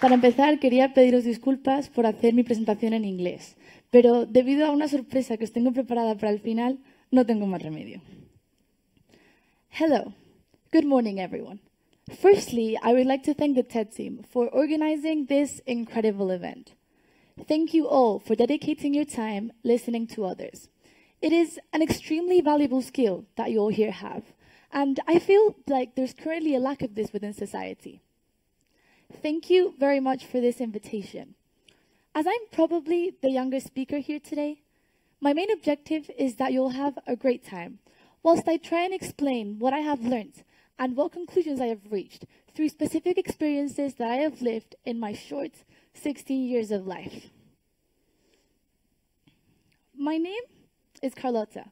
Para empezar, quería pediros disculpas por hacer mi presentación en inglés, pero debido a una sorpresa que os tengo preparada para el final, no tengo más remedio. Hello. Good morning, everyone. Firstly, I would like to thank the TED team for organizing this incredible event. Thank you all for dedicating your time listening to others. It is an extremely valuable skill that you all here have, and I feel like there's currently a lack of this within society. Thank you very much for this invitation. As I'm probably the youngest speaker here today, my main objective is that you'll have a great time, whilst I try and explain what I have learnt and what conclusions I have reached through specific experiences that I have lived in my short 16 years of life. My name is Carlota,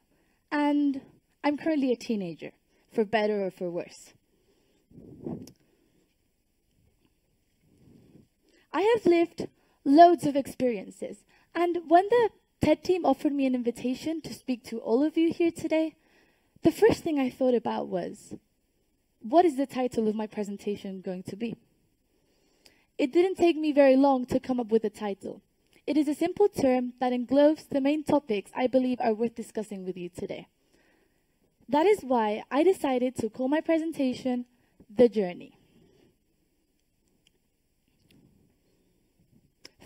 and I'm currently a teenager, for better or for worse. I have lived loads of experiences, and when the TED team offered me an invitation to speak to all of you here today, the first thing I thought about was, what is the title of my presentation going to be? It didn't take me very long to come up with a title. It is a simple term that englobes the main topics I believe are worth discussing with you today. That is why I decided to call my presentation The Journey.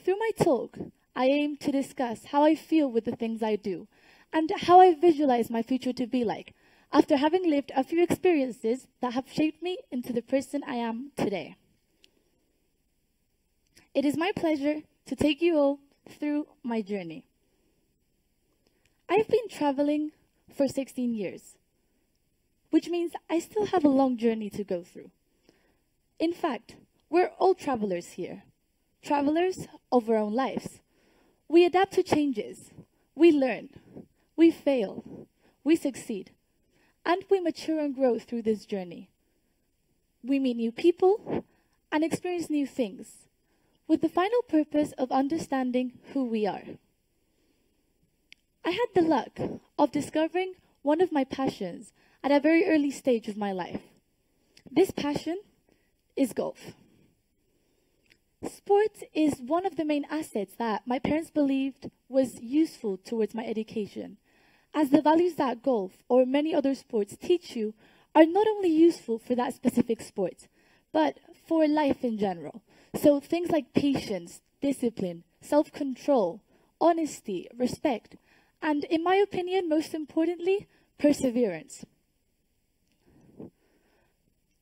Through my talk, I aim to discuss how I feel with the things I do and how I visualize my future to be like after having lived a few experiences that have shaped me into the person I am today. It is my pleasure to take you all through my journey. I've been traveling for 16 years, which means I still have a long journey to go through. In fact, we're all travelers here, travelers of our own lives. We adapt to changes, we learn, we fail, we succeed, and we mature and grow through this journey. We meet new people and experience new things, with the final purpose of understanding who we are. I had the luck of discovering one of my passions at a very early stage of my life. This passion is golf. Sport is one of the main assets that my parents believed was useful towards my education, as the values that golf or many other sports teach you are not only useful for that specific sport, but for life in general. So things like patience, discipline, self-control, honesty, respect, and in my opinion, most importantly, perseverance.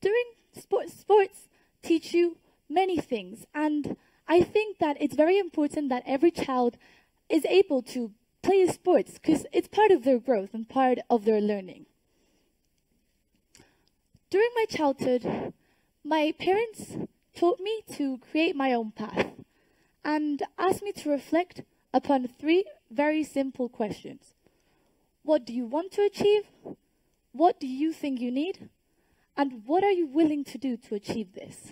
During sports teach you many things, and I think that it's very important that every child is able to play sports because it's part of their growth and part of their learning. During my childhood, my parents taught me to create my own path and asked me to reflect upon 3 very simple questions. What do you want to achieve? What do you think you need? And what are you willing to do to achieve this?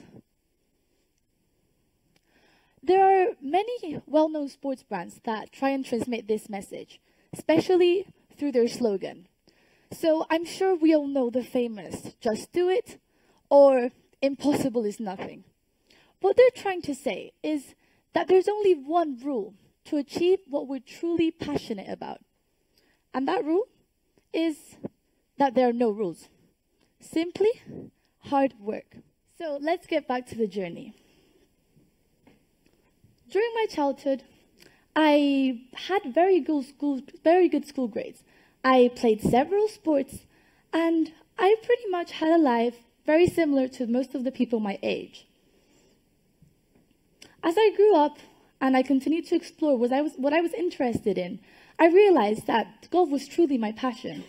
There are many well-known sports brands that try and transmit this message, especially through their slogan. So I'm sure we all know the famous, just do it, or impossible is nothing. What they're trying to say is that there's only one rule to achieve what we're truly passionate about. And that rule is that there are no rules. Simply hard work. So let's get back to the journey. During my childhood, I had very good school grades. I played several sports, and I pretty much had a life very similar to most of the people my age. As I grew up and I continued to explore what I was interested in, I realized that golf was truly my passion.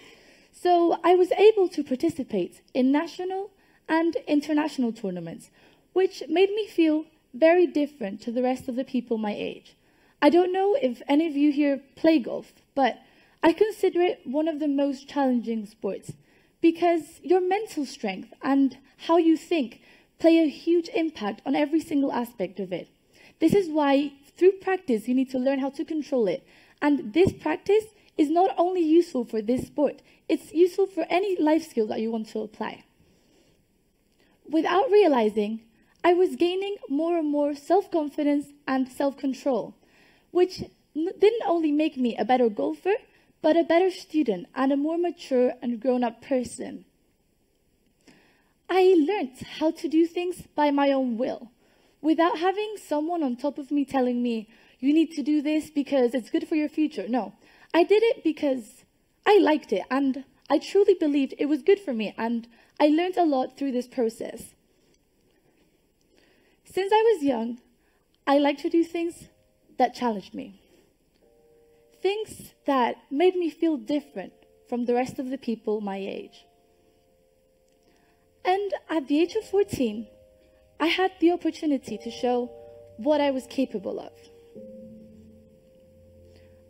So I was able to participate in national and international tournaments, which made me feel very different to the rest of the people my age. I don't know if any of you here play golf, but I consider it one of the most challenging sports because your mental strength and how you think play a huge impact on every single aspect of it. This is why through practice you need to learn how to control it, and this practice is not only useful for this sport, it's useful for any life skill that you want to apply. Without realizing, I was gaining more and more self-confidence and self-control, which didn't only make me a better golfer, but a better student and a more mature and grown-up person. I learned how to do things by my own will, without having someone on top of me telling me, you need to do this because it's good for your future. No, I did it because I liked it and I truly believed it was good for me, and I learned a lot through this process. Since I was young, I liked to do things that challenged me. Things that made me feel different from the rest of the people my age. And at the age of 14, I had the opportunity to show what I was capable of.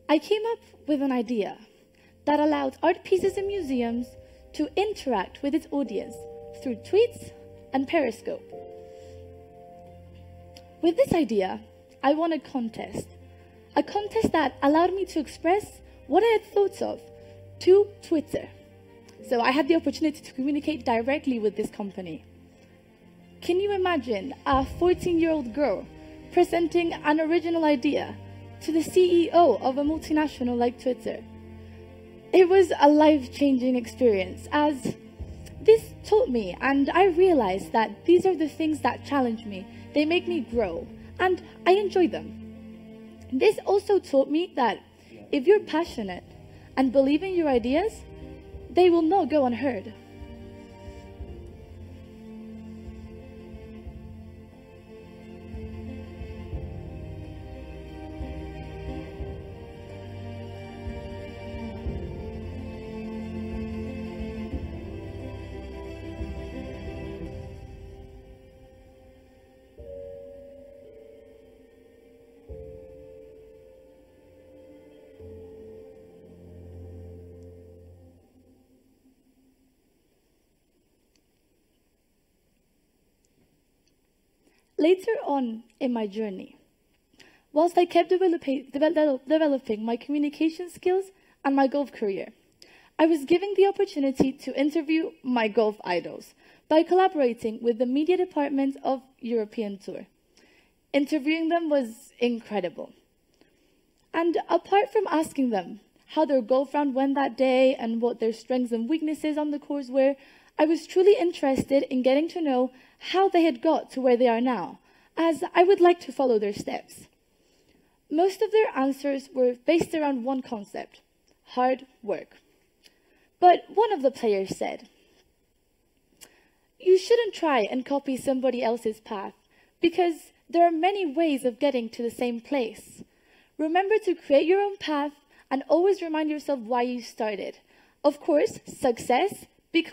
I came up with an idea that allowed art pieces in museums to interact with its audience through tweets and Periscope. With this idea, I won a contest that allowed me to express what I had thought of to Twitter. So I had the opportunity to communicate directly with this company. Can you imagine a 14-year-old girl presenting an original idea to the CEO of a multinational like Twitter? It was a life-changing experience, as this taught me, and I realized that these are the things that challenge me. They make me grow, and I enjoy them. This also taught me that if you're passionate and believe in your ideas, they will not go unheard. Later on in my journey, whilst I kept developing my communication skills and my golf career, I was given the opportunity to interview my golf idols by collaborating with the media department of European Tour. Interviewing them was incredible. And apart from asking them how their golf round went that day and what their strengths and weaknesses on the course were, I was truly interested in getting to know how they had got to where they are now, as I would like to follow their steps. Most of their answers were based around one concept: hard work. But one of the players said, "You shouldn't try and copy somebody else's path, because there are many ways of getting to the same place. Remember to create your own path and always remind yourself why you started. Of course, success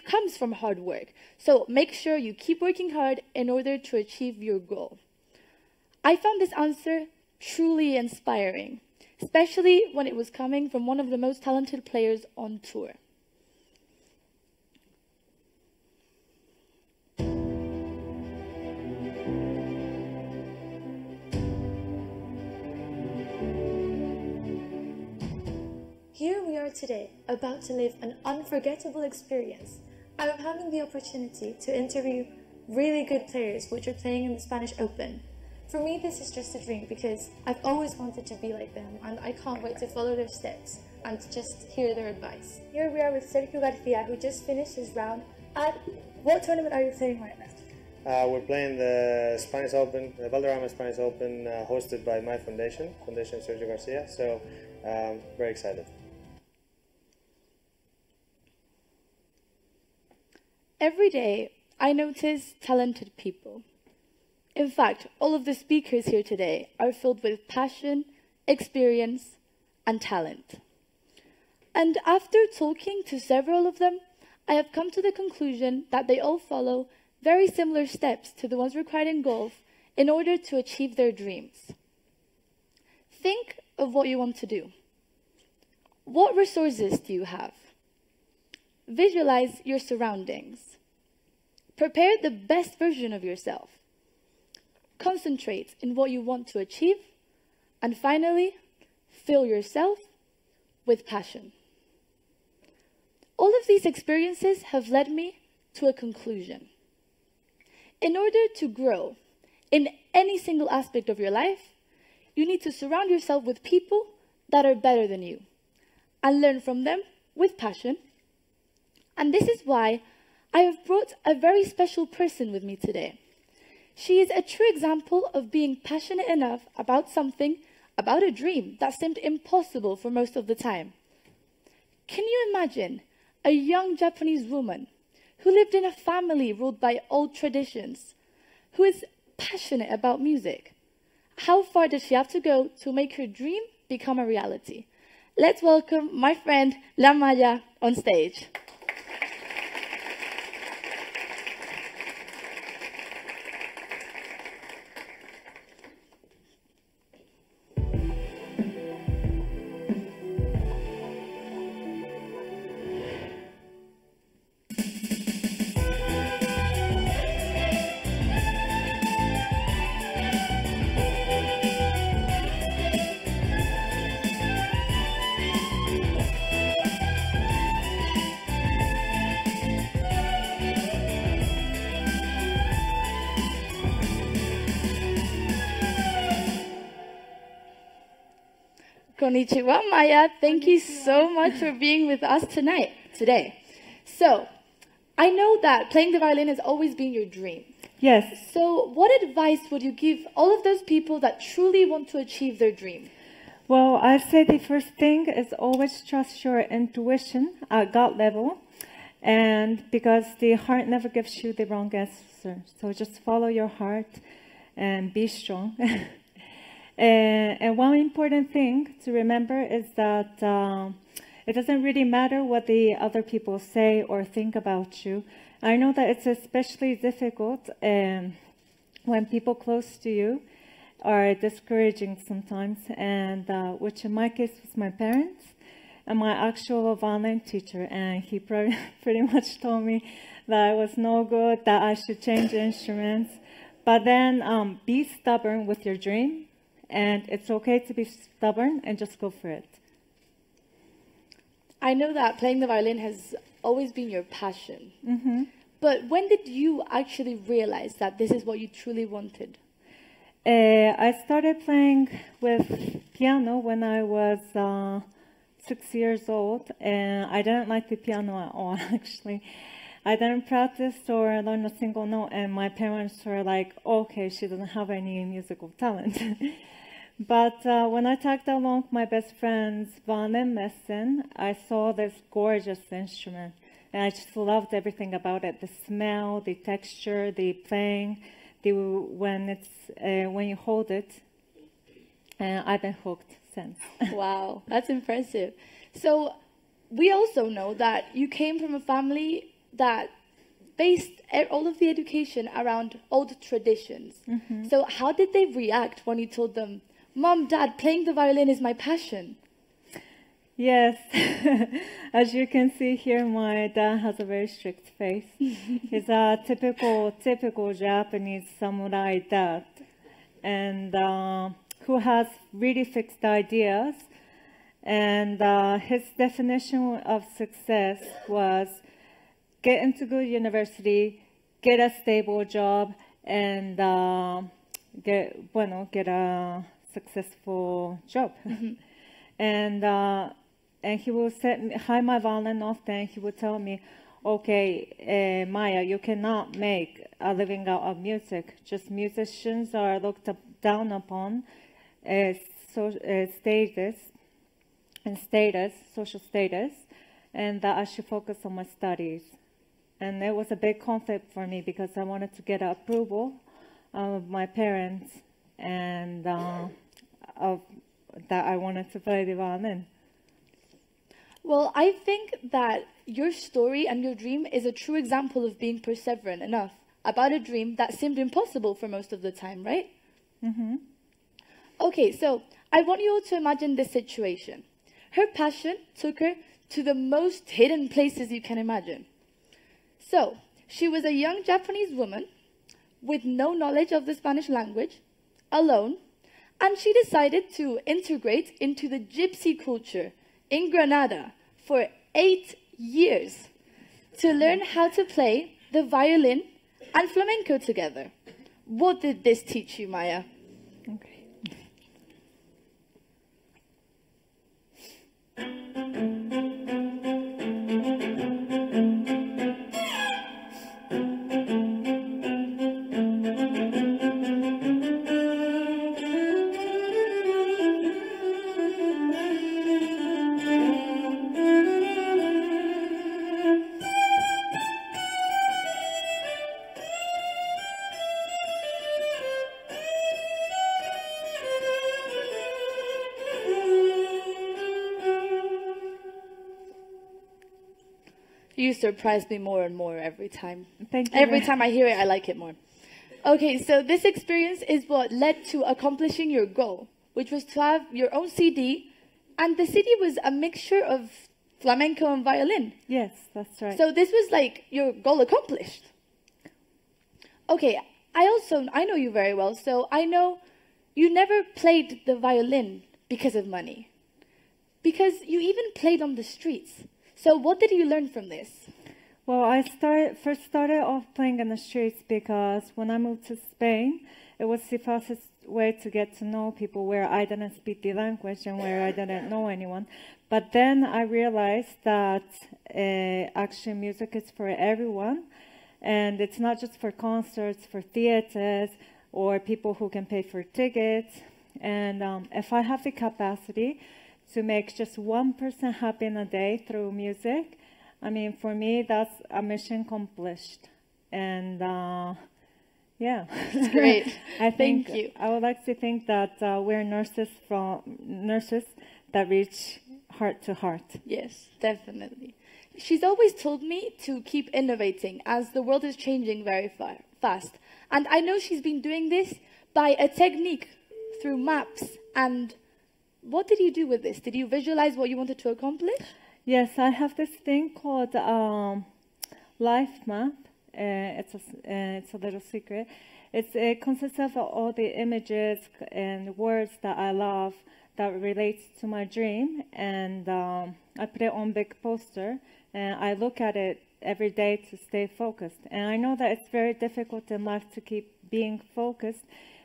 comes from hard work, so make sure you keep working hard in order to achieve your goal." I found this answer truly inspiring, especially when it was coming from one of the most talented players on tour. Here we are today, about to live an unforgettable experience. I'm having the opportunity to interview really good players which are playing in the Spanish Open. For me, this is just a dream because I've always wanted to be like them, and I can't wait to follow their steps and to just hear their advice. Here we are with Sergio Garcia, who just finished his round. At what tournament are you playing right now? We're playing the Spanish Open, the Valderrama Spanish Open, hosted by my foundation, Foundation Sergio Garcia, so very excited. Every day, I notice talented people. In fact, all of the speakers here today are filled with passion, experience, and talent. And after talking to several of them, I have come to the conclusion that they all follow very similar steps to the ones required in golf in order to achieve their dreams. Think of what you want to do. What resources do you have? Visualize your surroundings. Prepare the best version of yourself. Concentrate in what you want to achieve. And finally, fill yourself with passion. All of these experiences have led me to a conclusion. In order to grow in any single aspect of your life, you need to surround yourself with people that are better than you and learn from them with passion. And this is why I have brought a very special person with me today. She is a true example of being passionate enough about something, about a dream that seemed impossible for most of the time. Can you imagine a young Japanese woman who lived in a family ruled by old traditions, who is passionate about music? How far does she have to go to make her dream become a reality? Let's welcome my friend La Maya on stage. Konnichiwa, Maya. Thank you so much for being with us today. So, I know that playing the violin has always been your dream. Yes. So, what advice would you give all of those people that truly want to achieve their dream? Well, I'd say the first thing is always trust your intuition at gut level, and because the heart never gives you the wrong answer. So just follow your heart and be strong. And one important thing to remember is that it doesn't really matter what the other people say or think about you. I know that it's especially difficult when people close to you are discouraging sometimes, and which in my case was my parents and my actual violin teacher, and he pretty much told me that I was no good, that I should change instruments. But then be stubborn with your dream. And it's okay to be stubborn and just go for it. I know that playing the violin has always been your passion. Mm-hmm. But when did you actually realize that this is what you truly wanted? I started playing with piano when I was 6 years old. And I didn't like the piano at all, actually. I didn't practice or learn a single note. And my parents were like, okay, she doesn't have any musical talent. But when I tagged along my best friend's violin lesson, I saw this gorgeous instrument. And I just loved everything about it. The smell, the texture, the playing, when you hold it. And I've been hooked since. Wow, that's impressive. So we also know that you came from a family that based all of the education around old traditions. Mm-hmm. So how did they react when you told them, Mom, Dad, playing the violin is my passion? Yes. As you can see here, my dad has a very strict face. He's a typical Japanese samurai dad, and who has really fixed ideas. And his definition of success was get into good university, get a stable job, and get a successful job. Mm-hmm. And he will hide my violin often. He would tell me, okay, Maya, you cannot make a living out of music. Just musicians are looked down upon as social status, and that I should focus on my studies. And it was a big conflict for me because I wanted to get approval of my parents and that I wanted to play the violin. Well, I think that your story and your dream is a true example of being perseverant enough about a dream that seemed impossible for most of the time, right? Mm-hmm. Okay, so I want you all to imagine this situation. Her passion took her to the most hidden places you can imagine. So, she was a young Japanese woman with no knowledge of the Spanish language, alone, and she decided to integrate into the gypsy culture in Granada for 8 years to learn how to play the violin and flamenco together. What did this teach you, Maya? Okay. You surprise me more and more every time. Thank you. Every time I hear it, I like it more. Okay, so this experience is what led to accomplishing your goal, which was to have your own CD, and the CD was a mixture of flamenco and violin. Yes, that's right. So this was like your goal accomplished. Okay, I know you very well, so I know you never played the violin because of money, because you even played on the streets. So what did you learn from this? Well, I first started off playing in the streets because when I moved to Spain, it was the fastest way to get to know people where I didn't speak the language and where I didn't know anyone. But then I realized that actually music is for everyone, and it's not just for concerts, for theaters, or people who can pay for tickets. And if I have the capacity to make just one person happy in a day through music, I mean, for me, that's a mission accomplished. And yeah. That's great. Thank you. I would like to think that we're nurses that reach heart to heart. Yes, definitely. She's always told me to keep innovating as the world is changing very fast. And I know she's been doing this by a technique through maps. And what did you do with this? Did you visualize what you wanted to accomplish? Yes, I have this thing called life map. It's a little secret. It consists of all the images and words that I love that relates to my dream, and I put it on big poster, and I look at it every day to stay focused. And I know that it's very difficult in life to keep being focused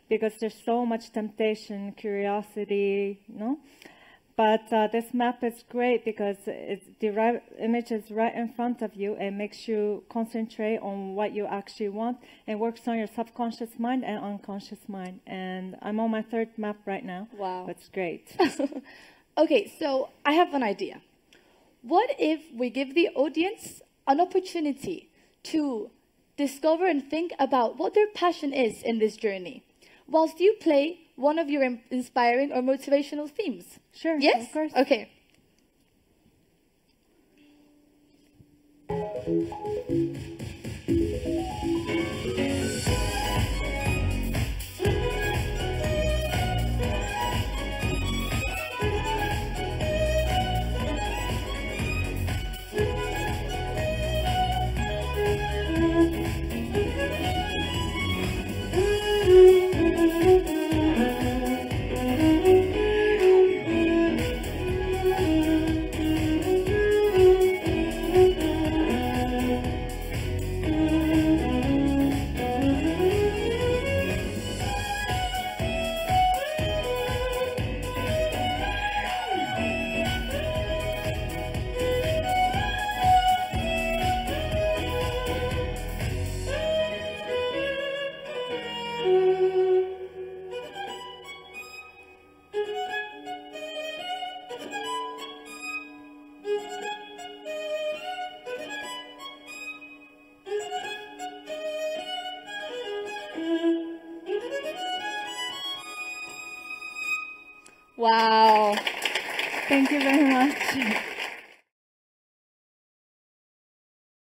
because there's so much temptation, curiosity, you know. But this map is great because the right image is right in front of you and makes you concentrate on what you actually want and works on your subconscious mind and unconscious mind. And I'm on my third map right now. Wow. That's great. Okay, so I have an idea. What if we give the audience an opportunity to discover and think about what their passion is in this journey, whilst you play one of your inspiring or motivational themes? Sure. Yes? Of course. Okay. Wow. Thank you very much.